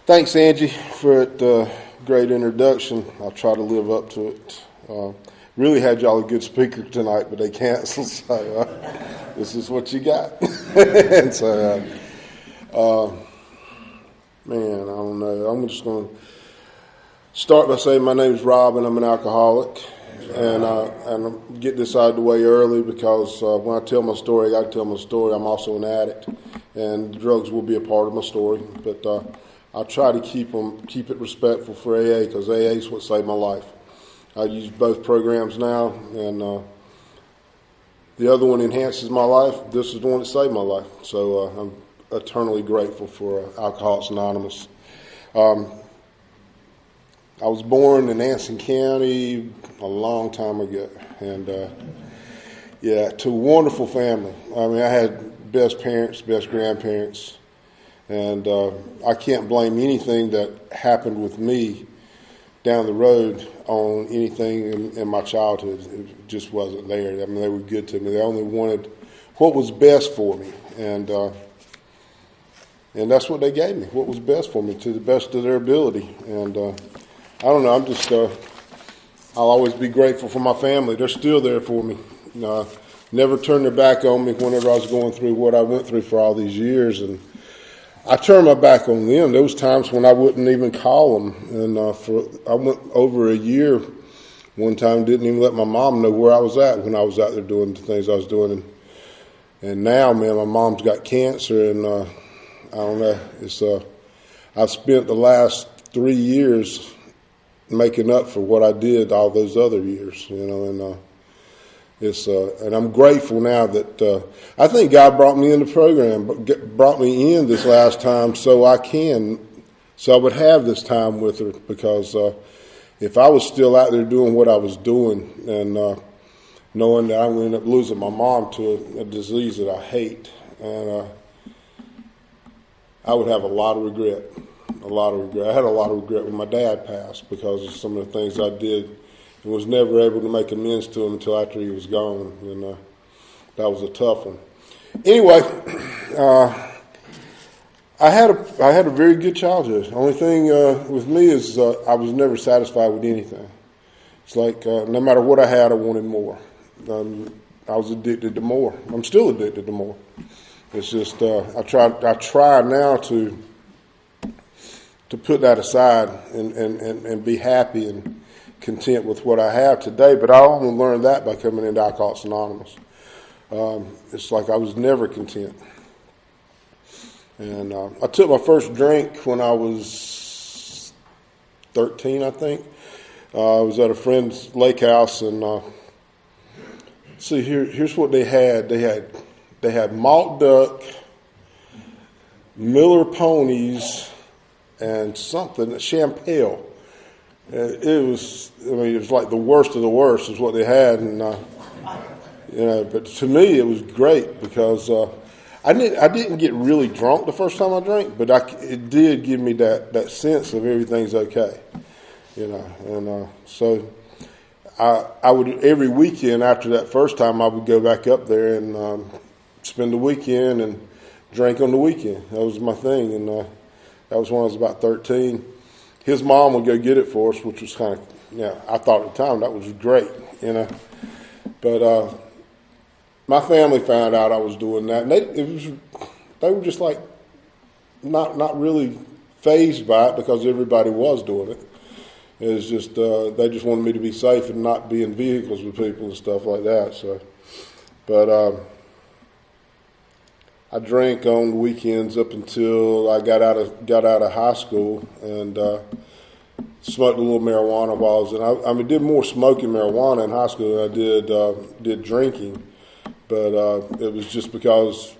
Thanks, Angie, for that great introduction. I'll try to live up to it. Really had y'all a good speaker tonight, but they canceled, so this is what you got. And so, man, I don't know. I'm just going to start by saying my name is Rob, and I'm an alcoholic. And get this out of the way early because when I tell my story, I got to tell my story. I'm also an addict, and drugs will be a part of my story. But I'll try to keep it respectful for AA because AA is what saved my life. I use both programs now, and the other one enhances my life. This is the one that saved my life. So I'm eternally grateful for Alcoholics Anonymous. I was born in Anson County a long time ago, and to a wonderful family. I mean, I had best parents, best grandparents, and I can't blame anything that happened with me down the road on anything in my childhood. It just wasn't there. I mean, they were good to me. They only wanted what was best for me, and that's what they gave me, what was best for me to the best of their ability. And I don't know, I'm just, I'll always be grateful for my family. They're still there for me. Never turned their back on me whenever I was going through what I went through for all these years. And I turned my back on them. There was times when I wouldn't even call them. And I went over a year one time, didn't even let my mom know where I was at when I was out there doing the things I was doing. And now, man, my mom's got cancer, and I don't know. It's I've spent the last 3 years making up for what I did all those other years, and and I'm grateful now that I think God brought me in the program, brought me in this last time so I would have this time with her, because if I was still out there doing what I was doing and knowing that I would end up losing my mom to a disease that I hate, and I would have a lot of regret. I had a lot of regret when my dad passed because of some of the things I did and was never able to make amends to him until after he was gone. And that was a tough one. Anyway, I had a very good childhood. The only thing with me is I was never satisfied with anything. It's like no matter what I had, I wanted more. I was addicted to more. I'm still addicted to more. It's just I try now to put that aside and be happy and content with what I have today. But I only learned that by coming into Alcoholics Anonymous. It's like I was never content. And I took my first drink when I was 13, I think. I was at a friend's lake house, and see, here's what they had. They had malt duck, Miller ponies, and something, champagne. It was like the worst of the worst is what they had, and but to me it was great because I didn't get really drunk the first time I drank, but it did give me that sense of everything's okay, and so I would every weekend after that first time I would go back up there and spend the weekend and drink on the weekend. That was my thing, and that was when I was about 13. His mom would go get it for us, which was kind of, I thought at the time that was great, But my family found out I was doing that, and they were just like not really fazed by it because everybody was doing it. It was just they just wanted me to be safe and not be in vehicles with people and stuff like that. So, but I drank on the weekends up until I got out of high school, and smoked a little marijuana while I was in. I did more smoking marijuana in high school than I did drinking, but it was just because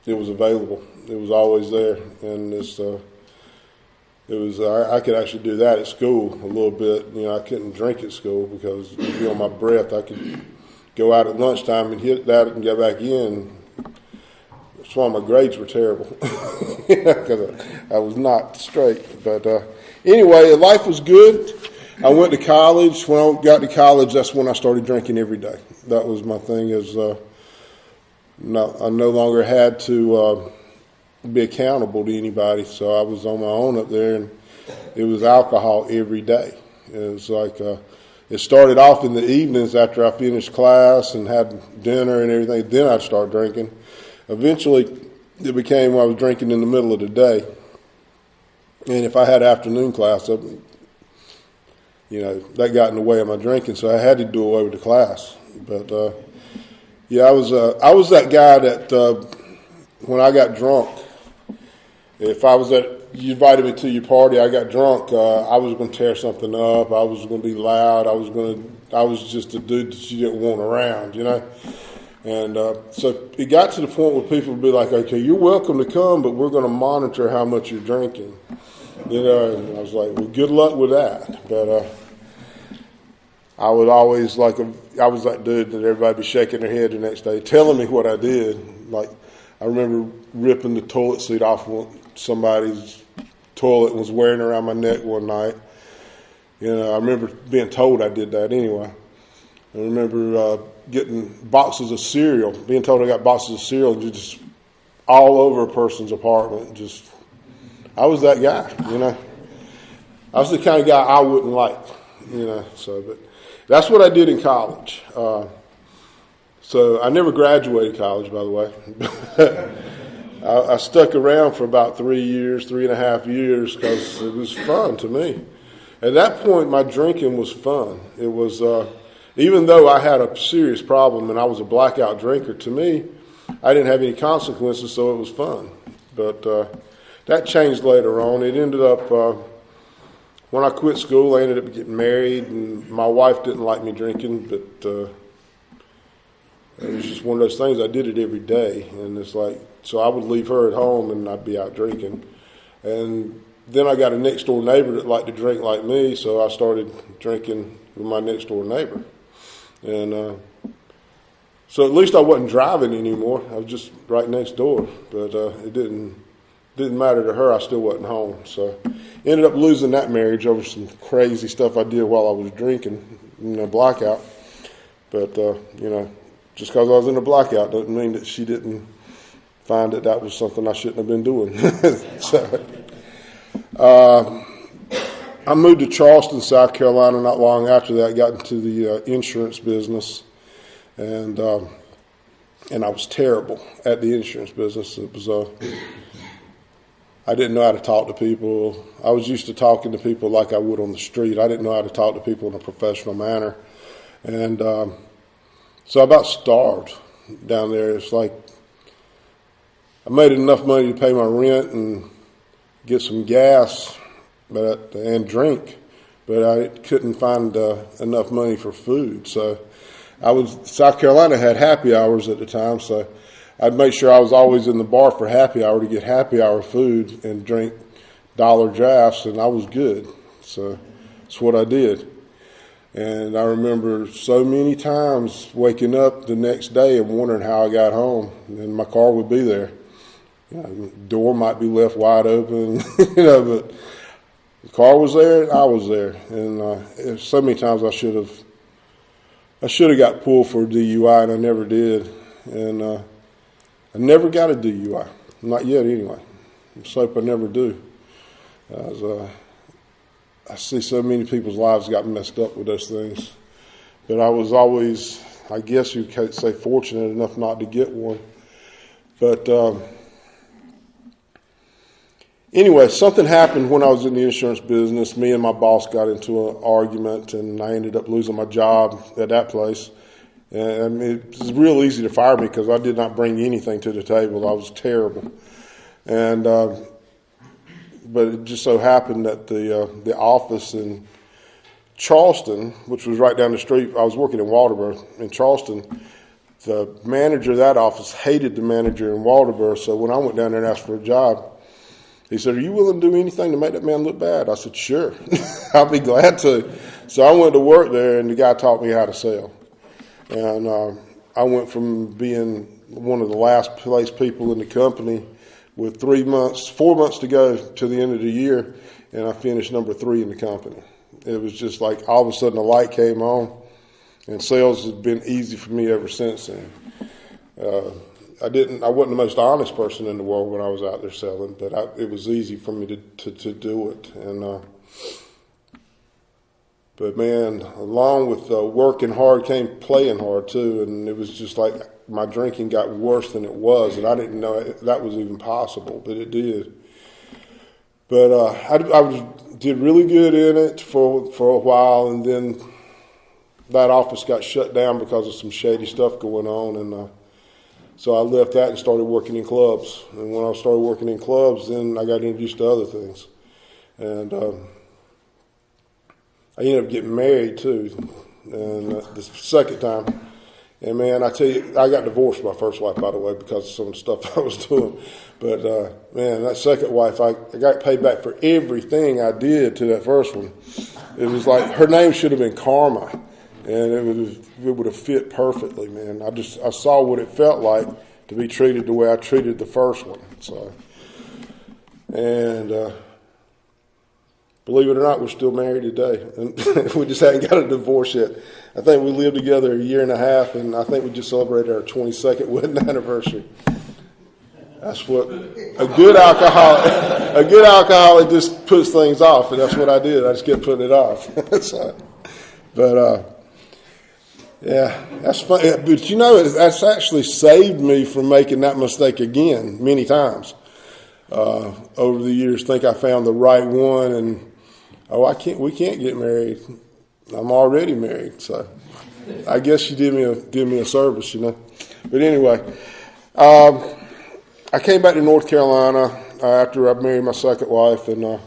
it was available. It was always there, and I could actually do that at school a little bit. I couldn't drink at school because it'd be on my breath. I could go out at lunchtime and hit that and go back in. That's why my grades were terrible, because I was not straight. But anyway, life was good. I went to college. When I got to college, that's when I started drinking every day. That was my thing. I no longer had to be accountable to anybody. So I was on my own up there, and it was alcohol every day. It was like it started off in the evenings after I finished class and had dinner and everything. Then I'd start drinking. Eventually, it became I was drinking in the middle of the day. And if I had afternoon class, that got in the way of my drinking, so I had to do away with the class. But I was that guy that when I got drunk, if you invited me to your party, I got drunk, I was going to tear something up. I was going to be loud. I was just a dude that you didn't want around, And so it got to the point where people would be like, okay, you're welcome to come, but we're going to monitor how much you're drinking. And I was like, well, good luck with that. But I would always I was that dude that everybody be shaking their head the next day, telling me what I did. Like, I remember ripping the toilet seat off somebody's toilet and was wearing it around my neck one night. I remember being told I did that anyway. I remember getting boxes of cereal, being told I got boxes of cereal just all over a person's apartment. I was that guy, I was the kind of guy I wouldn't like, but that's what I did in college. So I never graduated college, by the way. I stuck around for about 3.5 years, because it was fun to me. At that point, my drinking was fun. It was, even though I had a serious problem and I was a blackout drinker, to me, I didn't have any consequences, so it was fun. But that changed later on. It ended up, when I quit school, I ended up getting married, and my wife didn't like me drinking, but it was just one of those things. I did it every day, and it's like, so I would leave her at home and I'd be out drinking. And then I got a next door neighbor that liked to drink like me, so I started drinking with my next door neighbor. And so at least I wasn't driving anymore. I was just right next door, but it didn't matter to her. I still wasn't home. So ended up losing that marriage over some crazy stuff I did while I was drinking in a blackout. But, just because I was in a blackout doesn't mean that she didn't find that was something I shouldn't have been doing. So I moved to Charleston, South Carolina not long after that. I got into the insurance business, and I was terrible at the insurance business. It was I didn't know how to talk to people. I was used to talking to people like I would on the street. I didn't know how to talk to people in a professional manner. And so I about starved down there. It's like I made enough money to pay my rent and get some gas and drink, but I couldn't find enough money for food. So South Carolina had happy hours at the time, so I'd make sure I was always in the bar for happy hour to get happy hour food and drink dollar drafts, and I was good. So that's what I did. And I remember so many times waking up the next day and wondering how I got home, and my car would be there. The door might be left wide open, but the car was there and I was there. And so many times I should have got pulled for a DUI, and I never did. And I never got a DUI, not yet anyway. Let's hope I never do. I see so many people's lives got messed up with those things. But I was always, I guess you could say, fortunate enough not to get one. But anyway, something happened when I was in the insurance business. Me and my boss got into an argument, and I ended up losing my job at that place. And it was real easy to fire me because I did not bring anything to the table. I was terrible. And but it just so happened that the office in Charleston, which was right down the street, I was working in Walterboro. In Charleston, the manager of that office hated the manager in Walterboro. So when I went down there and asked for a job, he said, "Are you willing to do anything to make that man look bad?" I said, "Sure, I'll be glad to." So I went to work there, and the guy taught me how to sell. And I went from being one of the last place people in the company with 4 months to go to the end of the year, and I finished number 3 in the company. It was just like all of a sudden a light came on, and sales has been easy for me ever since then. I wasn't the most honest person in the world when I was out there selling, but it was easy for me to do it. And but man, along with working hard came playing hard too, and it was just like my drinking got worse than it was, and I didn't know that was even possible, but it did. But did really good in it for a while, and then that office got shut down because of some shady stuff going on, and so I left that and started working in clubs. And when I started working in clubs, then I got introduced to other things, and I ended up getting married too, and the second time. And man, I tell you, I got divorced my first wife, by the way, because of some of the stuff I was doing. But man, that second wife, I got paid back for everything I did to that first one. It was like her name should have been Karma, and it would have fit perfectly, man. I saw what it felt like to be treated the way I treated the first one. So, and believe it or not, we're still married today, and we just haven't got a divorce yet. I think we lived together a year and a half, and I think we just celebrated our 22nd wedding anniversary. That's what a good alcoholic just puts things off, and that's what I did. I just kept putting it off. Yeah, that's fun. But you know, that's actually saved me from making that mistake again many times over the years. Think I found the right one, and we can't get married. I'm already married, so I guess you did me a service, you know. But anyway, I came back to North Carolina after I married my second wife, and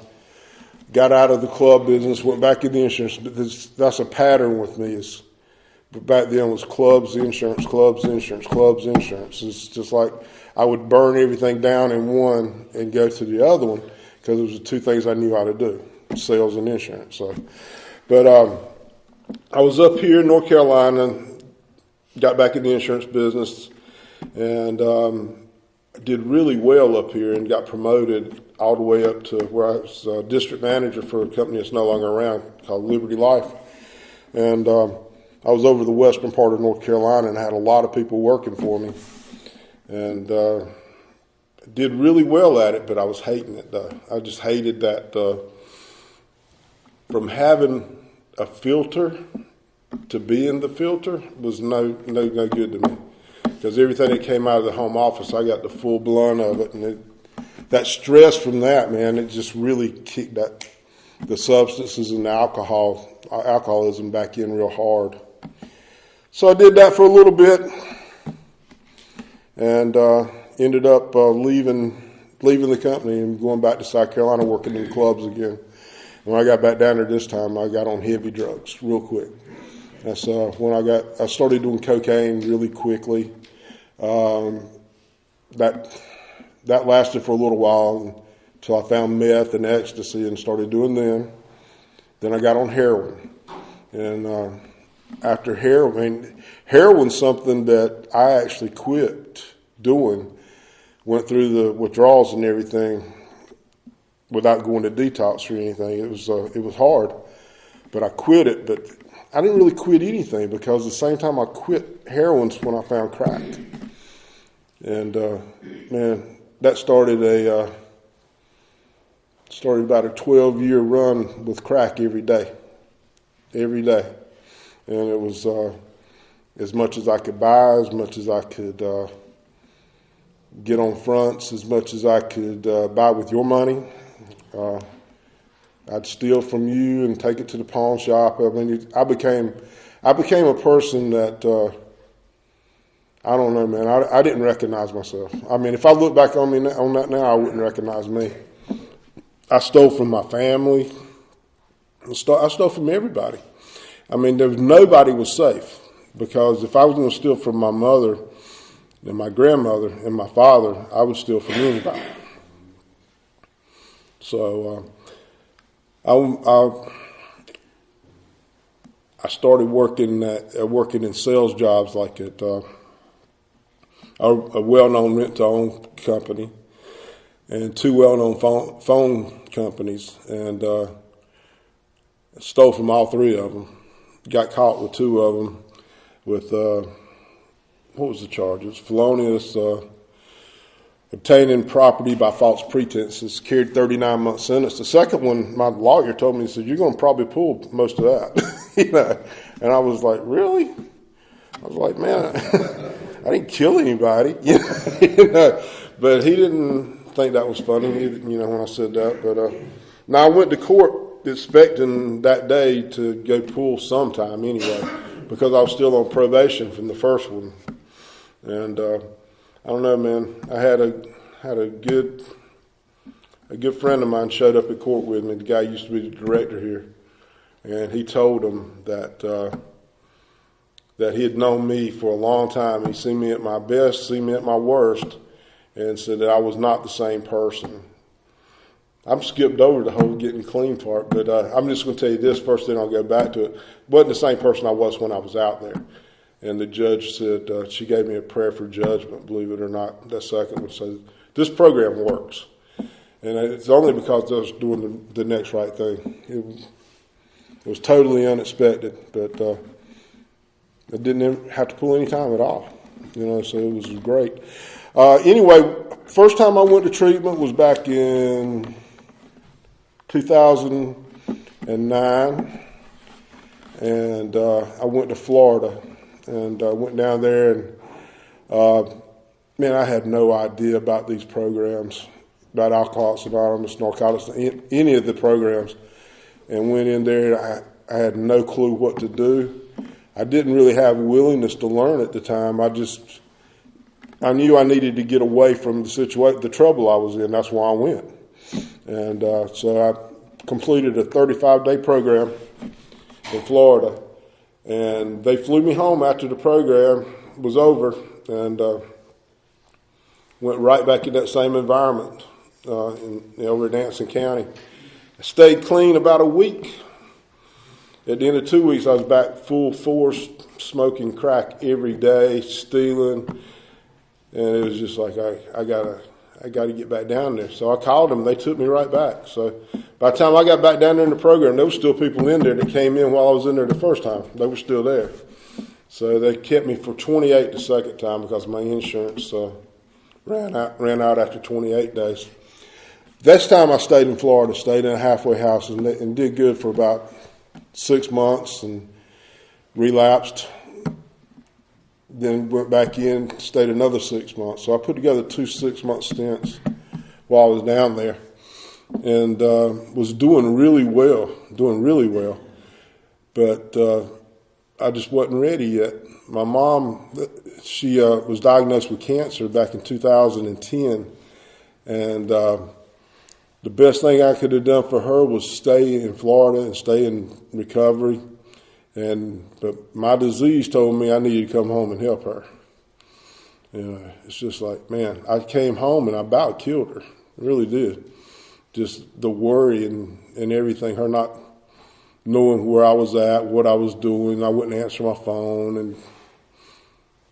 got out of the club business, went back in the insurance. But that's a pattern with me. But back then it was clubs, insurance, clubs, insurance, clubs, insurance. It's just like I would burn everything down in one and go to the other one because those were the two things I knew how to do, sales and insurance. So, but I was up here in North Carolina, got back in the insurance business, and did really well up here and got promoted all the way up to where I was district manager for a company that's no longer around called Liberty Life. And I was over the western part of North Carolina and had a lot of people working for me, and did really well at it, but I was hating it though. I just hated that from having a filter to being the filter was no good to me, because everything that came out of the home office, I got the full blunt of it, and that stress from that, man, it just really kicked the substances and the alcoholism back in real hard. So I did that for a little bit, and ended up leaving the company and going back to South Carolina, working in clubs again. When I got back down there this time, I got on heavy drugs real quick. That's when I started doing cocaine really quickly. That lasted for a little while until I found meth and ecstasy and started doing them. Then I got on heroin, and after heroin's something that I actually quit doing. Went through the withdrawals and everything without going to detox or anything. It was hard, but I quit it. But I didn't really quit anything, because the same time I quit heroin's when I found crack. And man, that started about a 12-year run with crack every day. And it was as much as I could buy, as much as I could get on fronts, as much as I could buy with your money. I'd steal from you and take it to the pawn shop. I mean, I became a person that I don't know, man. I didn't recognize myself. I mean, if I look back on that now, I wouldn't recognize me. I stole from my family. I stole from everybody. I mean, nobody was safe, because if I was going to steal from my mother and my grandmother and my father, I would steal from anybody. So I started working in sales jobs, like at a well-known rent-to-own company and two well-known phone companies, and stole from all three of them. Got caught with two of them with what was the charges? Felonious obtaining property by false pretenses, carried 39-month sentence. The second one, my lawyer told me, he said, you're going to probably pull most of that. And I was like, really? I was like, man, I didn't kill anybody. But he didn't think that was funny, when I said that. But now I went to court expecting that day to go pull sometime anyway, because I was still on probation from the first one. And I don't know, man. I had a good friend of mine showed up at court with me. The guy used to be the director here, and he told him that he had known me for a long time. He'd seen me at my best, seen me at my worst, and said that I was not the same person. I'm skipped over the whole getting clean part, but I'm just going to tell you this first, then I'll go back to it. Wasn't the same person I was when I was out there. And the judge said, she gave me a prayer for judgment, believe it or not, that second one. So this program works. And it's only because I was doing the next right thing. It was totally unexpected, but I didn't have to pull any time at all. So it was great. Anyway, first time I went to treatment was back in 2009. And I went to Florida. And I went down there, and I had no idea about these programs, about Alcoholics Anonymous, Narcotics, any of the programs, and went in there. I had no clue what to do. I didn't really have willingness to learn at the time. I knew I needed to get away from the situation, the trouble I was in. That's why I went. And so I completed a 35-day program in Florida. And they flew me home after the program was over, and went right back in that same environment over in Anson County. I stayed clean about a week. At the end of 2 weeks, I was back full force, smoking crack every day, stealing, and it was just like I gotta get back down there. So I called them. They took me right back. So by the time I got back down there in the program, there were still people in there that came in while I was in there the first time. They were still there. So they kept me for 28 the second time because my insurance ran out after 28 days. This time I stayed in Florida, stayed in a halfway house, and did good for about 6 months, and relapsed. Then went back in, stayed another 6 months. So I put together 2 6-month stints while I was down there, and was doing really well. But I just wasn't ready yet. My mom, she was diagnosed with cancer back in 2010, and the best thing I could have done for her was stay in Florida and stay in recovery. But my disease told me I needed to come home and help her. It's just like, man, I came home and I about killed her. I really did. Just the worry and everything, her not knowing where I was at, what I was doing. I wouldn't answer my phone, and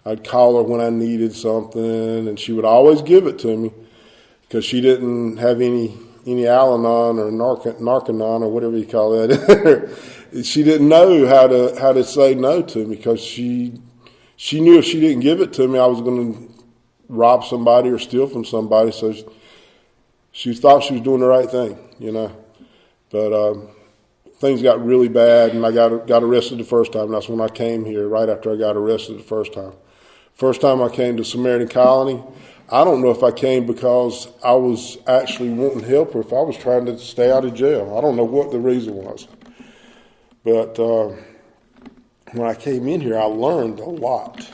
I'd call her when I needed something, and she would always give it to me because she didn't have any Al-Anon or Narcanon or whatever you call that. She didn't know how to say no to me because she knew if she didn't give it to me, I was going to rob somebody or steal from somebody. So she thought she was doing the right thing, But things got really bad, and I got arrested the first time. That's when I came here, right after I got arrested the first time. First time I came to Samaritan Colony, I don't know if I came because I was actually wanting help or if I was trying to stay out of jail. I don't know what the reason was. But when I came in here, I learned a lot.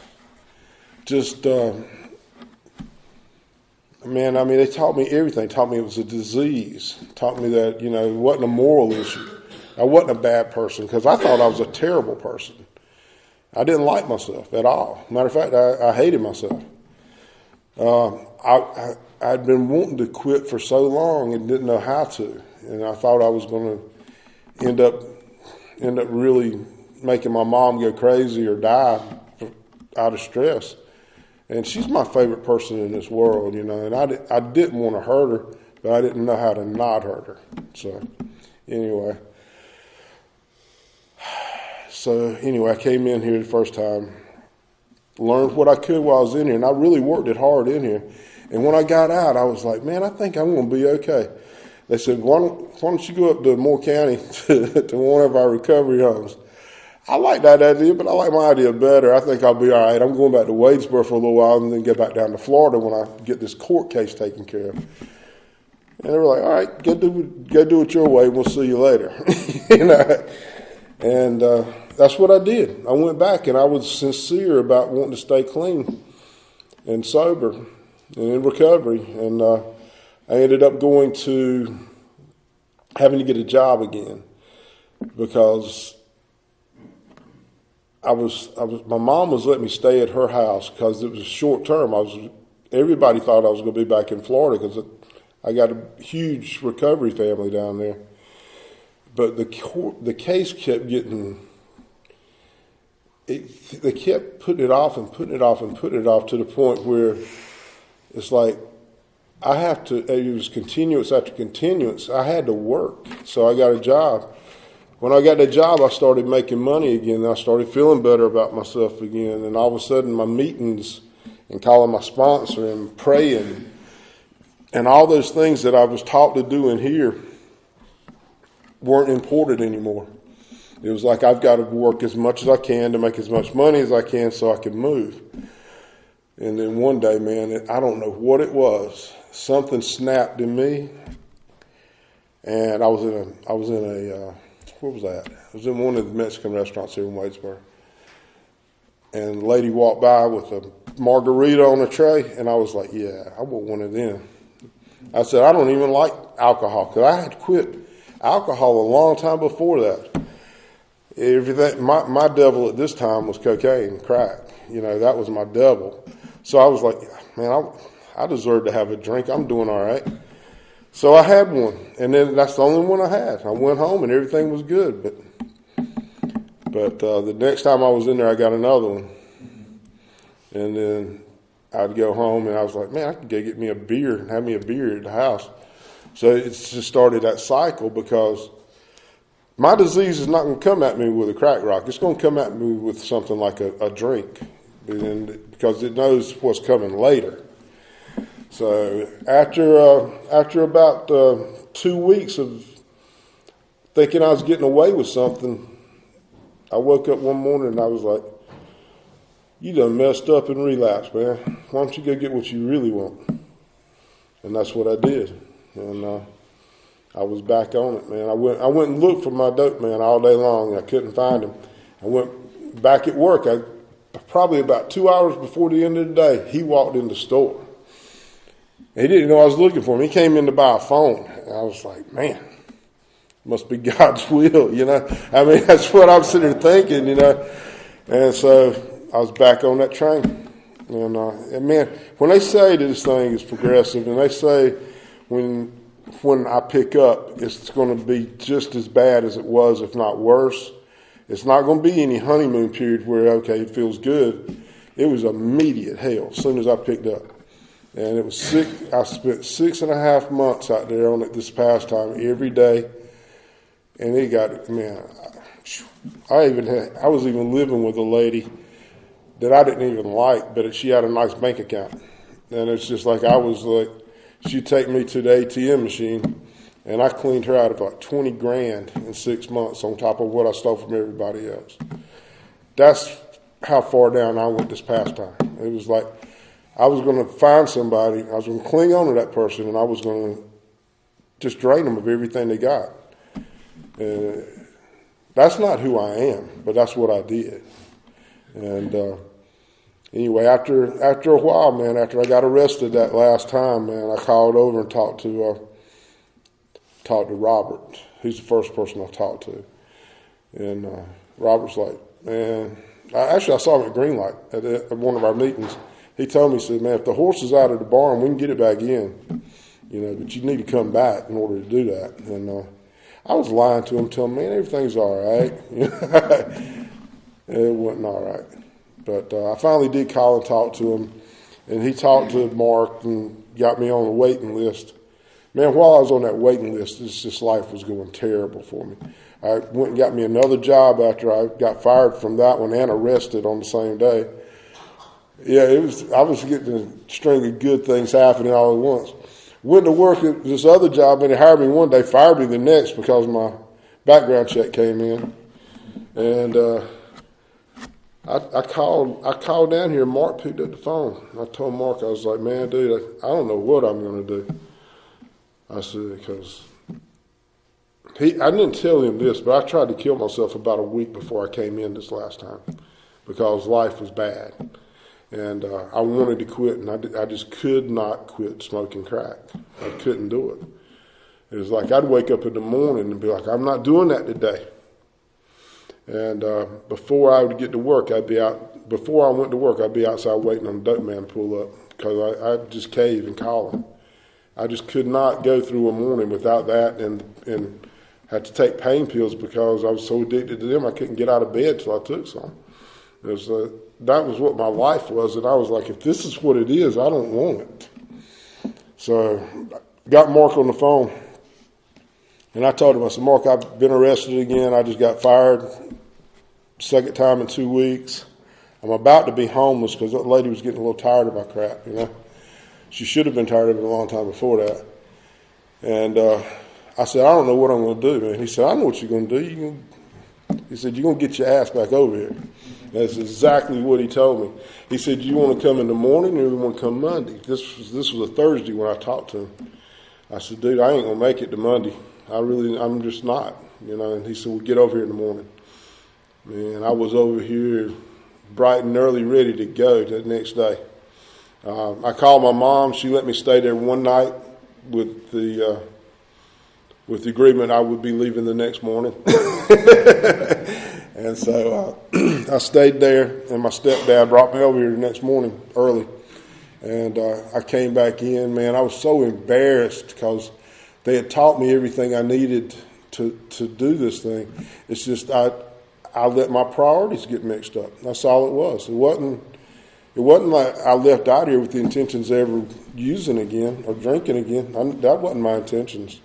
Just, they taught me everything. Taught me it was a disease. Taught me that, it wasn't a moral issue. I wasn't a bad person because I thought I was a terrible person. I didn't like myself at all. Matter of fact, I hated myself. I'd been wanting to quit for so long and didn't know how to. And I thought I was going to end up really making my mom go crazy or die out of stress. And she's my favorite person in this world, and I didn't want to hurt her, but I didn't know how to not hurt her. So anyway, I came in here the first time, learned what I could while I was in here, and I really worked it hard in here. And when I got out, I was like, man, I think I'm going to be okay. They said, why don't you go up to Moore County to one of our recovery homes? I like that idea, but I like my idea better. I think I'll be all right. I'm going back to Wadesboro for a little while and then get back down to Florida when I get this court case taken care of. And they were like, all right, go do it your way. We'll see you later. And that's what I did. I went back, and I was sincere about wanting to stay clean and sober and in recovery. And I ended up having to get a job again because my mom was letting me stay at her house because it was short term. Everybody thought I was going to be back in Florida because I got a huge recovery family down there. But the case kept they kept putting it off and putting it off and putting it off to the point where it's like it was continuance after continuance. I had to work. So I got a job. When I got that job, I started making money again. I started feeling better about myself again. And all of a sudden, my meetings and calling my sponsor and praying and all those things that I was taught to do in here weren't important anymore. It was like I've got to work as much as I can to make as much money as I can so I can move. And then one day, man, I don't know what it was. Something snapped in me. And I was in a where was that? I was in one of the Mexican restaurants here in Wadesboro. And the lady walked by with a margarita on a tray, and I was like, yeah, I want one of them. I said, I don't even like alcohol, because I had quit alcohol a long time before that. Everything, my devil at this time was cocaine, crack. That was my devil. So I was like, man, I deserve to have a drink. I'm doing all right. So I had one, and then that's the only one I had. I went home, and everything was good. But the next time I was in there, I got another one. And then I'd go home, and I was like, man, I could go get me a beer and have me a beer at the house. So it's just started that cycle because my disease is not going to come at me with a crack rock. It's going to come at me with something like a drink, because it knows what's coming later. So after about 2 weeks of thinking I was getting away with something, I woke up one morning and I was like, you done messed up and relapsed, man. Why don't you go get what you really want? And that's what I did. And I was back on it, man. I went and looked for my dope man all day long. I couldn't find him. I went back at work. Probably about 2 hours before the end of the day, he walked in the store. He didn't know I was looking for him. He came in to buy a phone. And I was like, man, must be God's will, I mean, that's what I'm sitting there thinking, And so I was back on that train. And man, when they say that this thing is progressive, and they say when I pick up, it's going to be just as bad as it was, if not worse. It's not going to be any honeymoon period where, okay, it feels good. It was immediate hell as soon as I picked up. And it was sick. I spent 6.5 months out there on it this past time, every day. And it got, man, I was even living with a lady that I didn't even like, but she had a nice bank account. And it's just like she'd take me to the ATM machine, and I cleaned her out of about $20,000 in 6 months on top of what I stole from everybody else. That's how far down I went this past time. It was like I was going to find somebody, I was going to cling on to that person, and I was going to just drain them of everything they got. That's not who I am, but that's what I did. And anyway, after a while, man, after I got arrested that last time, man, I called over and talked to Robert. He's the first person I talked to. And Robert's like, man, I saw him at Greenlight at one of our meetings. He told me, he said, man, if the horse is out of the barn, we can get it back in, but you need to come back in order to do that. And I was lying to him, telling him, man, everything's all right. It wasn't all right. But I finally did call and talk to him, and he talked to Mark and got me on the waiting list. Man, while I was on that waiting list, this life was going terrible for me. I went and got me another job after I got fired from that one and arrested on the same day. Yeah, it was. I was getting a string of good things happening all at once. Went to work at this other job, and they hired me one day, fired me the next because my background check came in, and I called down here. Mark picked up the phone. I told Mark, I was like, man, dude, I don't know what I'm going to do. I said, because I didn't tell him this, but I tried to kill myself about a week before I came in this last time because life was bad. And I wanted to quit, and I just could not quit smoking crack. I couldn't do it. It was like I'd wake up in the morning and be like, I'm not doing that today. And before I would get to work, before I went to work, I'd be outside waiting on the dope man to pull up because I'd just cave and call him. I just could not go through a morning without that, and had to take pain pills because I was so addicted to them I couldn't get out of bed till I took some. That was what my life was, and I was like, if this is what it is, I don't want it. So got Mark on the phone, and I told him, I said, Mark, I've been arrested again. I just got fired, second time in 2 weeks. I'm about to be homeless because that lady was getting a little tired of my crap, you know. She should have been tired of it a long time before that. And I said, I don't know what I'm going to do, man. He said, I know what you're going to do. He said, you're going to get your ass back over here. That's exactly what he told me. He said, you want to come in the morning or you want to come Monday? This was a Thursday when I talked to him. I said, dude, I ain't going to make it to Monday. I'm just not, you know. And he said, well, get over here in the morning. Man, I was over here bright and early ready to go that next day. I called my mom. She let me stay there one night with the agreement I would be leaving the next morning. And so I stayed there, and my stepdad brought me over here the next morning early. And I came back in, man. I was so embarrassed because they had taught me everything I needed to do this thing. It's just I let my priorities get mixed up. That's all it was. It wasn't like I left out here with the intentions of ever using again or drinking again. That wasn't my intentions.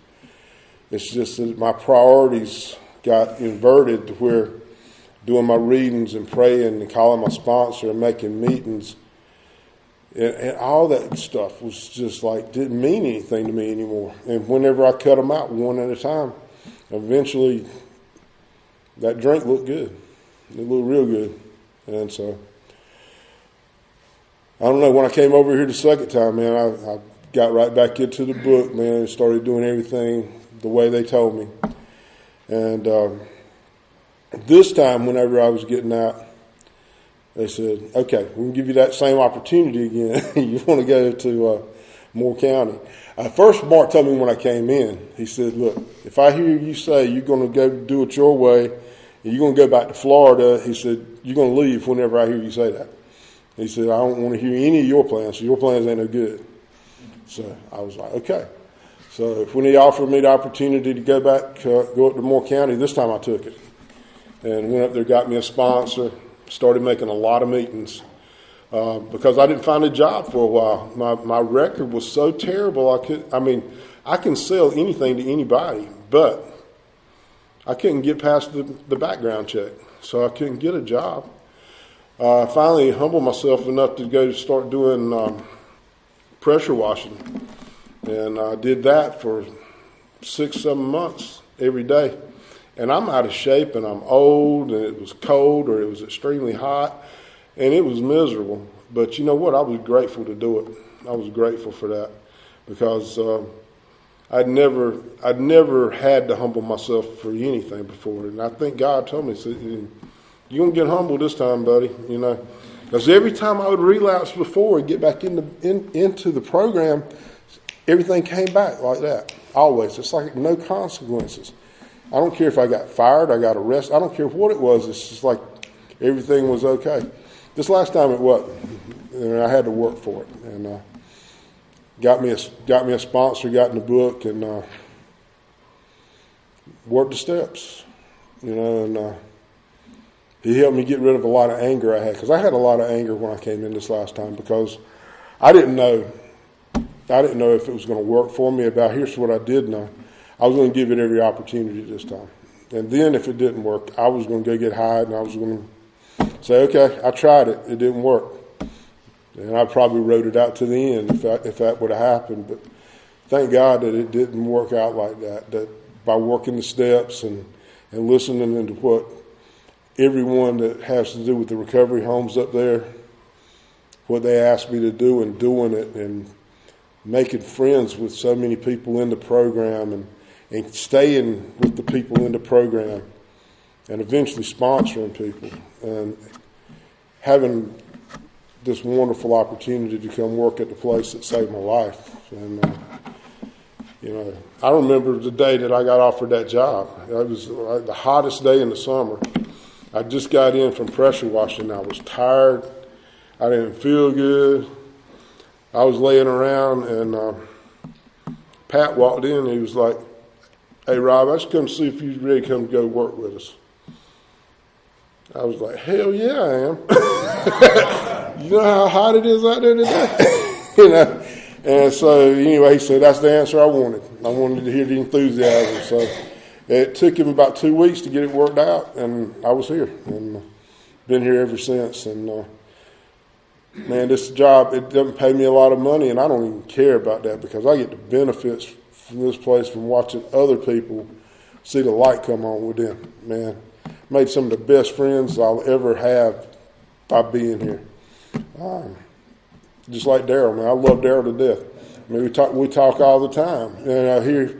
It's just that my priorities got inverted to where doing my readings and praying and calling my sponsor and making meetings and all that stuff was just like didn't mean anything to me anymore. And whenever I cut them out one at a time, eventually that drink looked good. It looked real good. And so I don't know, when I came over here the second time, man, I got right back into the book, man, and started doing everything the way they told me. And this time, whenever I was getting out, they said, okay, we can give you that same opportunity again. You want to go to Moore County. First, Mark told me when I came in, he said, look, if I hear you say you're going to go do it your way, and you're going to go back to Florida, he said, you're going to leave whenever I hear you say that. He said, I don't want to hear any of your plans, so your plans ain't no good. So I was like, okay. So when he offered me the opportunity to go back, go up to Moore County, this time I took it. And went up there, got me a sponsor, started making a lot of meetings because I didn't find a job for a while. My record was so terrible, I can sell anything to anybody, but I couldn't get past the background check, so I couldn't get a job. I finally humbled myself enough to go start doing pressure washing. And I did that for 6-7 months every day. And I'm out of shape, and I'm old, and it was cold, or it was extremely hot, and it was miserable. But you know what? I was grateful to do it. I was grateful for that because I'd never had to humble myself for anything before. And I think God told me, he said, you're going to get humble this time, buddy, you know. Because every time I would relapse before and get back into the program, everything came back like that, always. It's like no consequences. I don't care if I got fired, I got arrested. I don't care what it was. It's just like everything was okay. This last time it wasn't. And I had to work for it. And got me a sponsor, got in the book, and worked the steps. You know, and he helped me get rid of a lot of anger I had. Because I had a lot of anger when I came in this last time because I didn't know if it was going to work for me. About here's what I did know. I was going to give it every opportunity this time. And then if it didn't work, I was going to go get high and I was going to say, okay, I tried it. It didn't work. And I probably wrote it out to the end if that would have happened. But thank God that it didn't work out like that. That by working the steps and listening to what everyone that has to do with the recovery homes up there, what they asked me to do, and doing it, and making friends with so many people in the program, and staying with the people in the program, and eventually sponsoring people, and having this wonderful opportunity to come work at the place that saved my life. And I remember the day that I got offered that job. It was the hottest day in the summer. I just got in from pressure washing. I was tired. I didn't feel good. I was laying around, and Pat walked in, and he was like, "Hey, Rob, I just come to see if you're ready to come go work with us." I was like, "Hell yeah, I am." You know how hot it is out there today? And so anyway, he said, "That's the answer I wanted. I wanted to hear the enthusiasm." So it took him about 2 weeks to get it worked out, and I was here, and been here ever since. And man, this job, it doesn't pay me a lot of money, and I don't even care about that, because I get the benefits from this place from watching other people see the light come on with them. Man, made some of the best friends I'll ever have by being here. Just like Daryl, man, I love Daryl to death. I mean, we talk all the time, and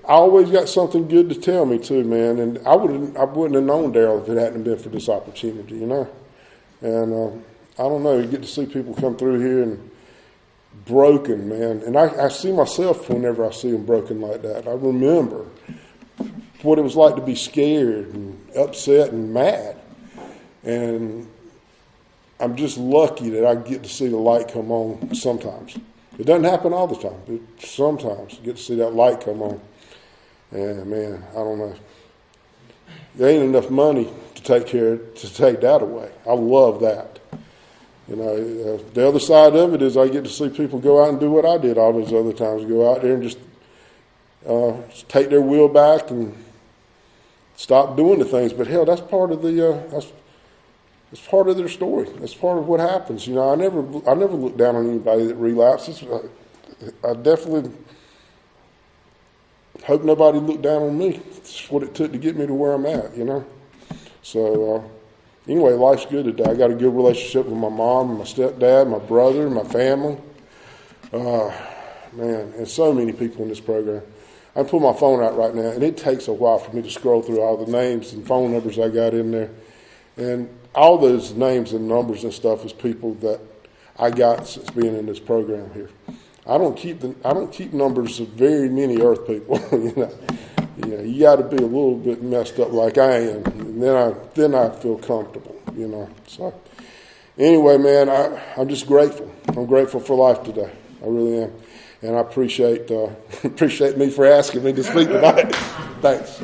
I always got something good to tell me too, man. And I wouldn't have known Daryl if it hadn't been for this opportunity, And I don't know, you get to see people come through here and broken, man. And I see myself whenever I see them broken like that. I remember what it was like to be scared and upset and mad. And I'm just lucky that I get to see the light come on sometimes. It doesn't happen all the time, but sometimes you get to see that light come on. And man, I don't know. There ain't enough money to take that away. I love that. The other side of it is I get to see people go out and do what I did all those other times, go out there and just take their will back and stop doing the things. But hell, that's part of it's part of their story. That's part of what happens. I never look down on anybody that relapses. I definitely hope nobody looked down on me. It's what it took to get me to where I'm at, So anyway, life's good today. I got a good relationship with my mom and my stepdad, my brother, my family. Man, and so many people in this program. I pull my phone out right now, and it takes a while for me to scroll through all the names and phone numbers I got in there. And all those names and numbers and stuff is people that I got since being in this program here. I don't keep numbers of very many earth people. You got to be a little bit messed up like I am, and then I feel comfortable. So anyway, man, I'm just grateful. I'm grateful for life today. I really am, and I appreciate me for asking me to speak tonight. Thanks.